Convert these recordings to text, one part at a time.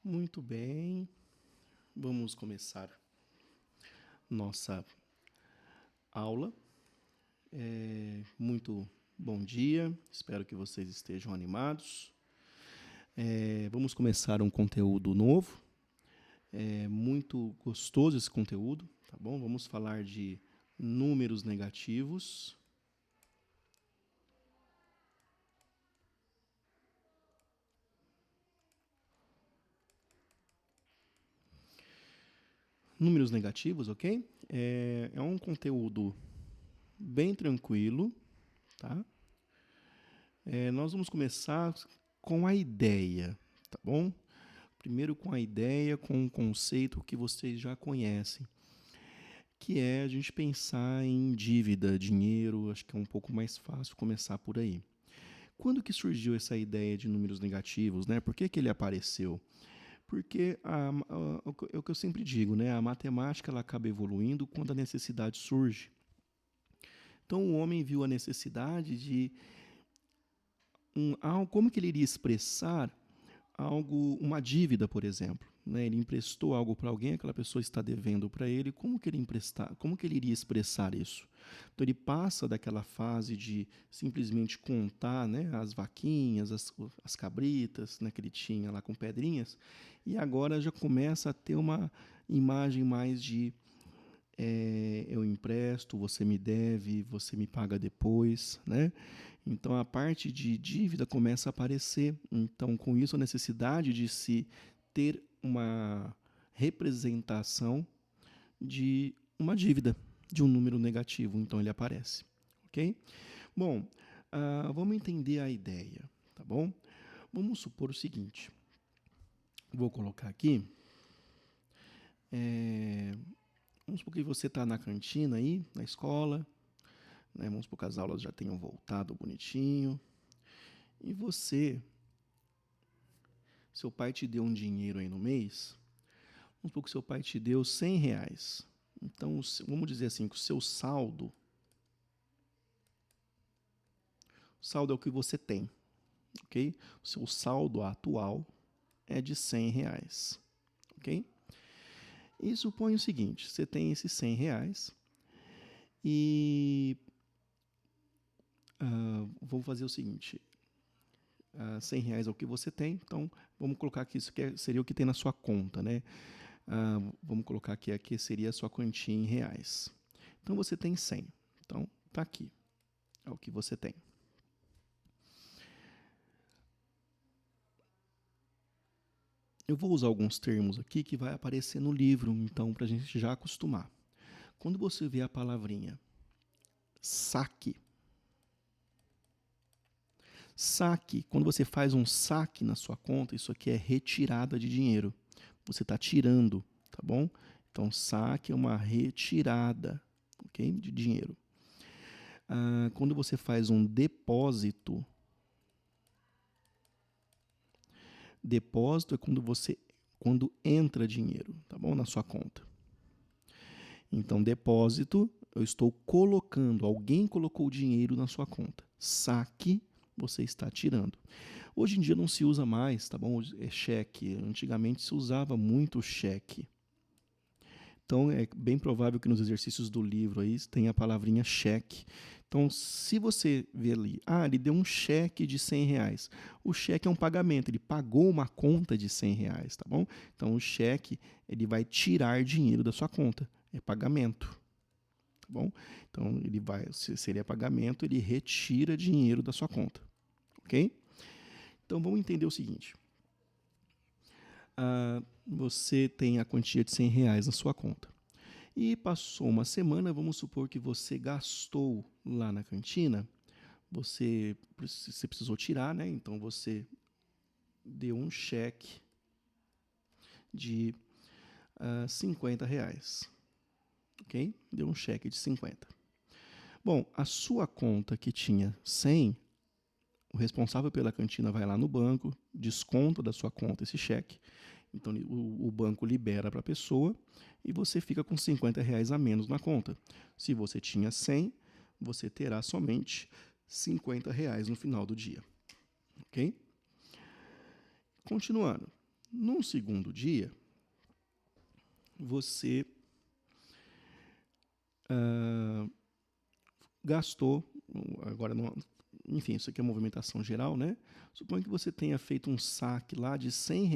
Muito bem, vamos começar nossa aula. Muito bom dia, espero que vocês estejam animados. Vamos começar um conteúdo novo, muito gostoso esse conteúdo, tá bom? Vamos falar de números negativos. Números negativos, ok? É um conteúdo bem tranquilo, tá? Nós vamos começar com a ideia, tá bom? Primeiro com a ideia, com um conceito que vocês já conhecem, que é a gente pensar em dívida, dinheiro. Acho que é um pouco mais fácil começar por aí. Quando que surgiu essa ideia de números negativos, né? Por que que ele apareceu? Porque é o que eu sempre digo, né? A matemática ela acaba evoluindo quando a necessidade surge. Então o homem viu a necessidade de como que ele iria expressar algo, uma dívida, por exemplo. Né? Ele emprestou algo para alguém, aquela pessoa está devendo para ele, como que ele iria expressar isso? Então ele passa daquela fase de simplesmente contar, né, as vaquinhas, as cabritas, né, que ele tinha lá com pedrinhas, e agora já começa a ter uma imagem mais de eu empresto, você me deve, você me paga depois, né? Então a parte de dívida começa a aparecer. Então, com isso, a necessidade de se ter uma representação de uma dívida, de um número negativo. Então ele aparece, ok? Bom, vamos entender a ideia, tá bom? Vamos supor o seguinte. Vou colocar aqui. Vamos supor que você está na cantina aí, na escola, né? Vamos supor que as aulas já tenham voltado bonitinho. E seu pai te deu um dinheiro aí no mês. Vamos supor que seu pai te deu R$ 100. Então, vamos dizer assim, que o seu saldo é o que você tem, ok? O seu saldo atual é de R$ 100, ok? E suponha o seguinte, você tem esses R$ 100 e vamos fazer o seguinte, R$ 100 é o que você tem, então vamos colocar que isso seria o que tem na sua conta, né? Vamos colocar que aqui seria a sua quantia em reais. Então você tem 100, então tá aqui, é o que você tem. Eu vou usar alguns termos aqui que vai aparecer no livro, então para a gente já acostumar. Quando você vê a palavrinha saque, quando você faz um saque na sua conta, isso aqui é retirada de dinheiro. Você está tirando, tá bom? Então, saque é uma retirada, ok? De dinheiro. Quando você faz um depósito é quando entra dinheiro, tá bom? Na sua conta. Então, depósito, eu estou colocando, alguém colocou dinheiro na sua conta. Saque, você está tirando. Hoje em dia não se usa mais, tá bom? É cheque. Antigamente se usava muito cheque. Então é bem provável que nos exercícios do livro aí tenha a palavrinha cheque. Então, se você vê ali, ele deu um cheque de R$ 100. O cheque é um pagamento, ele pagou uma conta de R$ 100, tá bom? Então, o cheque, ele vai tirar dinheiro da sua conta, é pagamento, tá bom? Então, seria pagamento, ele retira dinheiro da sua conta, ok? Então, vamos entender o seguinte. Você tem a quantia de R$ 100 na sua conta. E passou uma semana, vamos supor que você gastou lá na cantina, você precisou tirar, né? Então você deu um cheque de R$ 50, ok? Deu um cheque de 50. Bom, a sua conta que tinha 100, o responsável pela cantina vai lá no banco, desconta da sua conta esse cheque. Então o banco libera para a pessoa e você fica com R$ 50 a menos na conta. Se você tinha 100, você terá somente R$ 50 no final do dia. Ok? Continuando. Num segundo dia, você gastou, agora, enfim, isso aqui é movimentação geral, né? Suponha que você tenha feito um saque lá de R$ 100.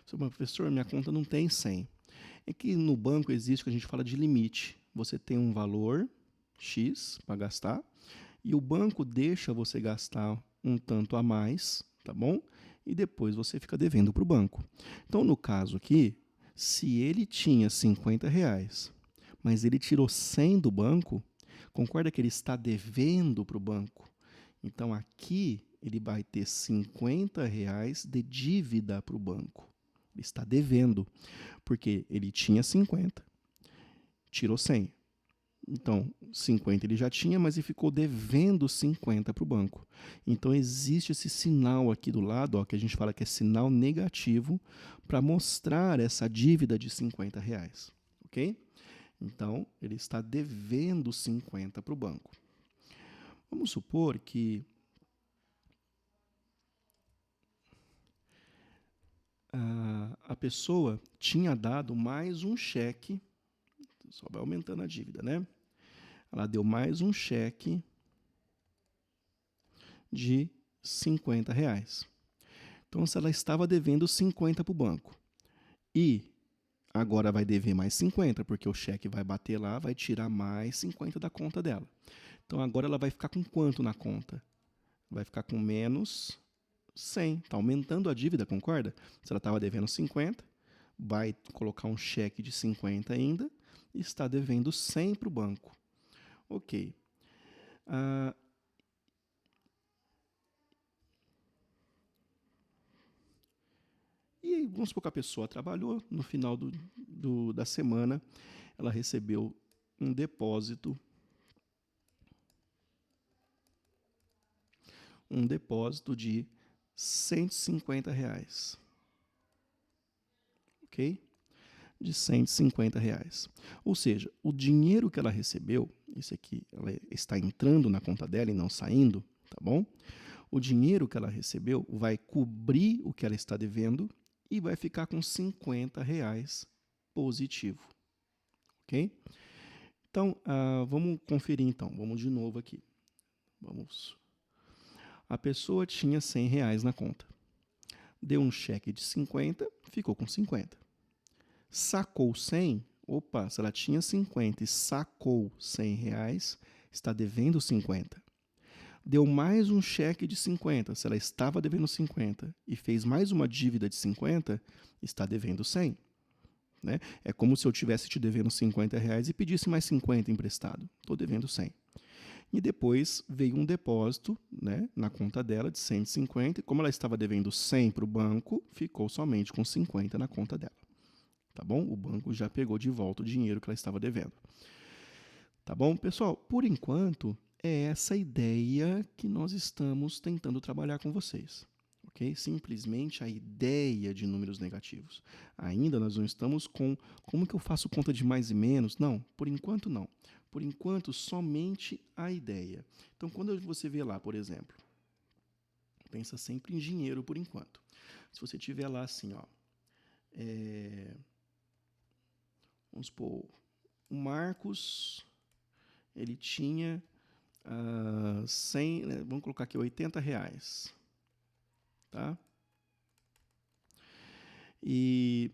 Você fala, professor, minha conta não tem 100. É que no banco existe o que a gente fala de limite. Você tem um valor X para gastar e o banco deixa você gastar um tanto a mais, tá bom? E depois você fica devendo para o banco. Então, no caso aqui, se ele tinha R$ 50, mas ele tirou 100 do banco, concorda que ele está devendo para o banco? Então, aqui ele vai ter R$ 50 de dívida para o banco. Ele está devendo, porque ele tinha 50, tirou 100. Então, 50 ele já tinha, mas ele ficou devendo 50 para o banco. Então, existe esse sinal aqui do lado, ó, que a gente fala que é sinal negativo, para mostrar essa dívida de R$ 50. Ok? Então, ele está devendo 50 para o banco. Vamos supor que a pessoa tinha dado mais um cheque, só vai aumentando a dívida, né? Ela deu mais um cheque de R$ 50. Então, se ela estava devendo 50 para o banco e agora vai dever mais 50, porque o cheque vai bater lá, vai tirar mais 50 da conta dela. Então, agora ela vai ficar com quanto na conta? Vai ficar com menos 100. Está aumentando a dívida, concorda? Se ela estava devendo 50, vai colocar um cheque de 50 ainda e está devendo 100 para o banco. Ok. E vamos supor que a pessoa trabalhou, no final da semana, ela recebeu um depósito de R$ 150. Ok? De R$ 150. Ou seja, o dinheiro que ela recebeu, isso aqui, ela está entrando na conta dela e não saindo, tá bom? O dinheiro que ela recebeu vai cobrir o que ela está devendo e vai ficar com R$ 50 positivo. Ok? Então, vamos conferir então. Vamos de novo aqui. A pessoa tinha R$ 100 na conta. Deu um cheque de 50, ficou com 50. Sacou 100, opa, se ela tinha 50 e sacou R$ 100, está devendo 50. Deu mais um cheque de 50, se ela estava devendo 50 e fez mais uma dívida de 50, está devendo 100. Né? É como se eu tivesse te devendo R$ 50 e pedisse mais 50 emprestado. Estou devendo 100. E depois veio um depósito, né, na conta dela de 150, e como ela estava devendo 100 para o banco, ficou somente com 50 na conta dela. Tá bom? O banco já pegou de volta o dinheiro que ela estava devendo. Tá bom? Pessoal, por enquanto, é essa ideia que nós estamos tentando trabalhar com vocês. Okay? Simplesmente a ideia de números negativos. Ainda nós não estamos com como que eu faço conta de mais e menos. Não, por enquanto não. Por enquanto, somente a ideia. Então, quando você vê lá, por exemplo, pensa sempre em dinheiro por enquanto. Se você tiver lá assim, ó, vamos supor, o Marcos, ele tinha 100, né, vamos colocar aqui R$ 80, tá? E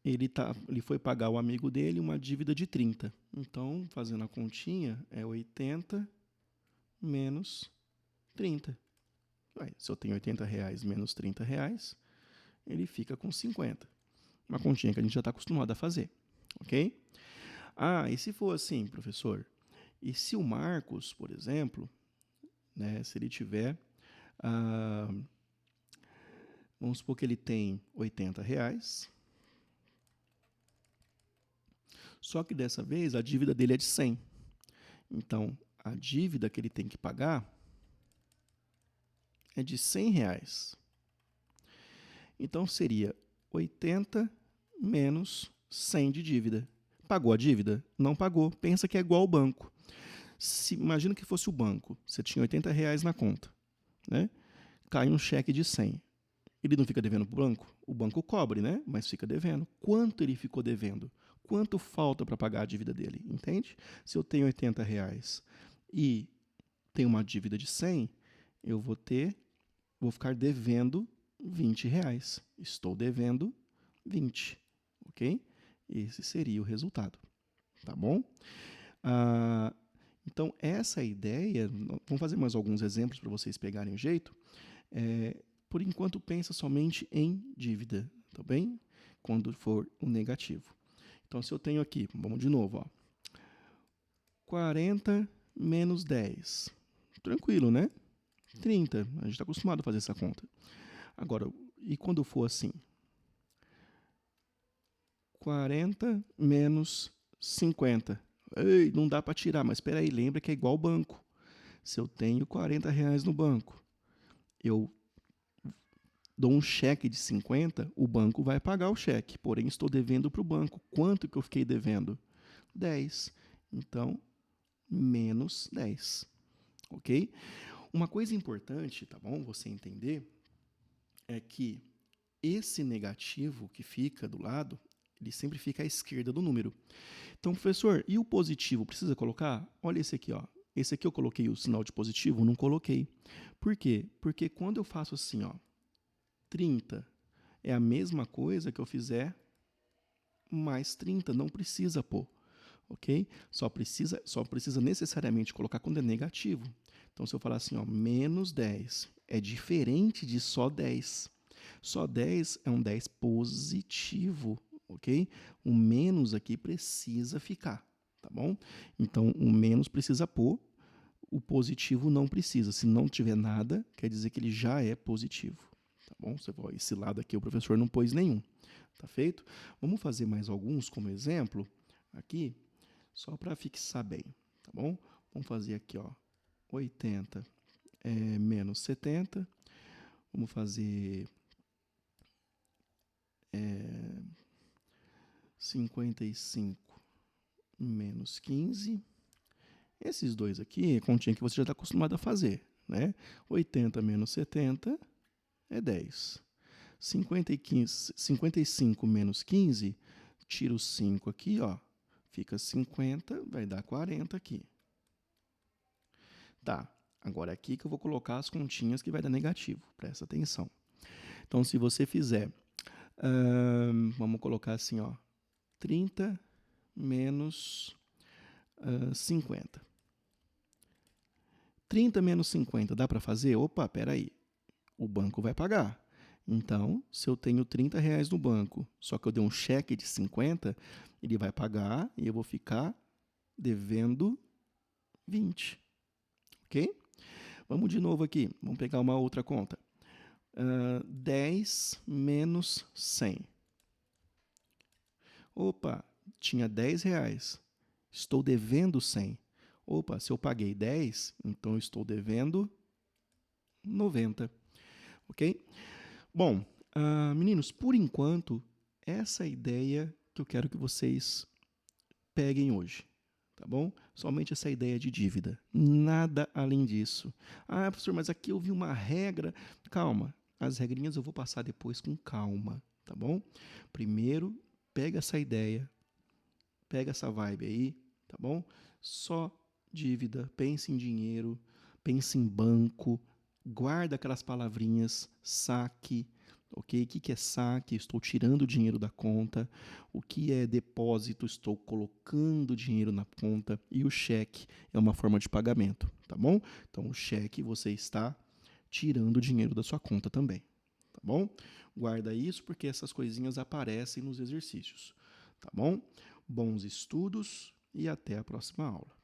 ele foi pagar o amigo dele uma dívida de 30. Então, fazendo a continha, é 80 menos 30. Ué, se eu tenho R$ 80 menos R$ 30, ele fica com 50. Uma continha que a gente já está acostumado a fazer. Ok? E se for assim, professor? E se o Marcos, por exemplo, né, se ele tiver, vamos supor que ele tem R$ 80, só que dessa vez a dívida dele é de 100. Então, a dívida que ele tem que pagar é de R$ 100. Então, seria 80 menos 100 de dívida. Pagou a dívida? Não pagou. Pensa que é igual ao banco. Imagina que fosse o banco. Você tinha R$ 80 na conta, né? Cai um cheque de 100. Ele não fica devendo para o banco? O banco cobre, né? Mas fica devendo. Quanto ele ficou devendo? Quanto falta para pagar a dívida dele? Entende? Se eu tenho R$ 80 e tenho uma dívida de 100, eu vou ficar devendo R$ 20. Estou devendo 20, ok? Esse seria o resultado, tá bom? Então, essa ideia, vamos fazer mais alguns exemplos para vocês pegarem o jeito. Por enquanto, pensa somente em dívida, tá bem? Quando for o negativo. Então, se eu tenho aqui, vamos de novo, ó, 40 menos 10. Tranquilo, né? 30. A gente está acostumado a fazer essa conta. Agora, e quando for assim? 40 menos 50. Ei, não dá para tirar, mas espera aí, lembra que é igual ao banco. Se eu tenho R$ 40 no banco, eu dou um cheque de 50, o banco vai pagar o cheque, porém estou devendo para o banco. Quanto que eu fiquei devendo? 10. Então, menos 10. Ok? Uma coisa importante, tá bom, você entender, é que esse negativo que fica do lado, ele sempre fica à esquerda do número. Então, professor, e o positivo? Precisa colocar? Olha esse aqui, ó. Esse aqui eu coloquei o sinal de positivo? Não coloquei. Por quê? Porque quando eu faço assim, ó, 30 é a mesma coisa que eu fizer mais 30, não precisa pôr, ok? Só precisa necessariamente colocar quando é negativo. Então, se eu falar assim, ó, menos 10, é diferente de só 10. Só 10 é um 10 positivo, ok? O menos aqui precisa ficar, tá bom? Então, o menos precisa pôr, o positivo não precisa. Se não tiver nada, quer dizer que ele já é positivo, tá bom? Esse lado aqui o professor não pôs nenhum, tá feito? Vamos fazer mais alguns como exemplo aqui, só para fixar bem, tá bom? Vamos fazer aqui, ó, 80 menos 70. Vamos fazer 55 menos 15. Esses dois aqui é continha que você já está acostumado a fazer, né? 80 menos 70 é 10. 55 menos 15, tira o 5 aqui, ó, fica 50, vai dar 40 aqui. Tá, agora é aqui que eu vou colocar as continhas que vai dar negativo, presta atenção. Então, se você fizer, vamos colocar assim, ó, 30 menos 50. 30 menos 50, dá para fazer? Opa, peraí, o banco vai pagar. Então, se eu tenho R$ 30 no banco, só que eu dei um cheque de 50, ele vai pagar e eu vou ficar devendo 20. Ok? Vamos de novo aqui. Vamos pegar uma outra conta. 10 menos 100. Opa, tinha R$ 10. Estou devendo 100. Opa, se eu paguei 10, então eu estou devendo 90. Ok? Bom, meninos, por enquanto, essa é a ideia que eu quero que vocês peguem hoje, tá bom? Somente essa ideia de dívida, nada além disso. Ah, professor, mas aqui eu vi uma regra. Calma, as regrinhas eu vou passar depois com calma, tá bom? Primeiro, pega essa ideia, pega essa vibe aí, tá bom? Só dívida, pense em dinheiro, pense em banco, guarda aquelas palavrinhas, saque, ok? O que é saque? Estou tirando dinheiro da conta. O que é depósito? Estou colocando dinheiro na conta. E o cheque é uma forma de pagamento, tá bom? Então, o cheque você está tirando dinheiro da sua conta também, tá bom? Guarda isso porque essas coisinhas aparecem nos exercícios, tá bom? Bons estudos e até a próxima aula.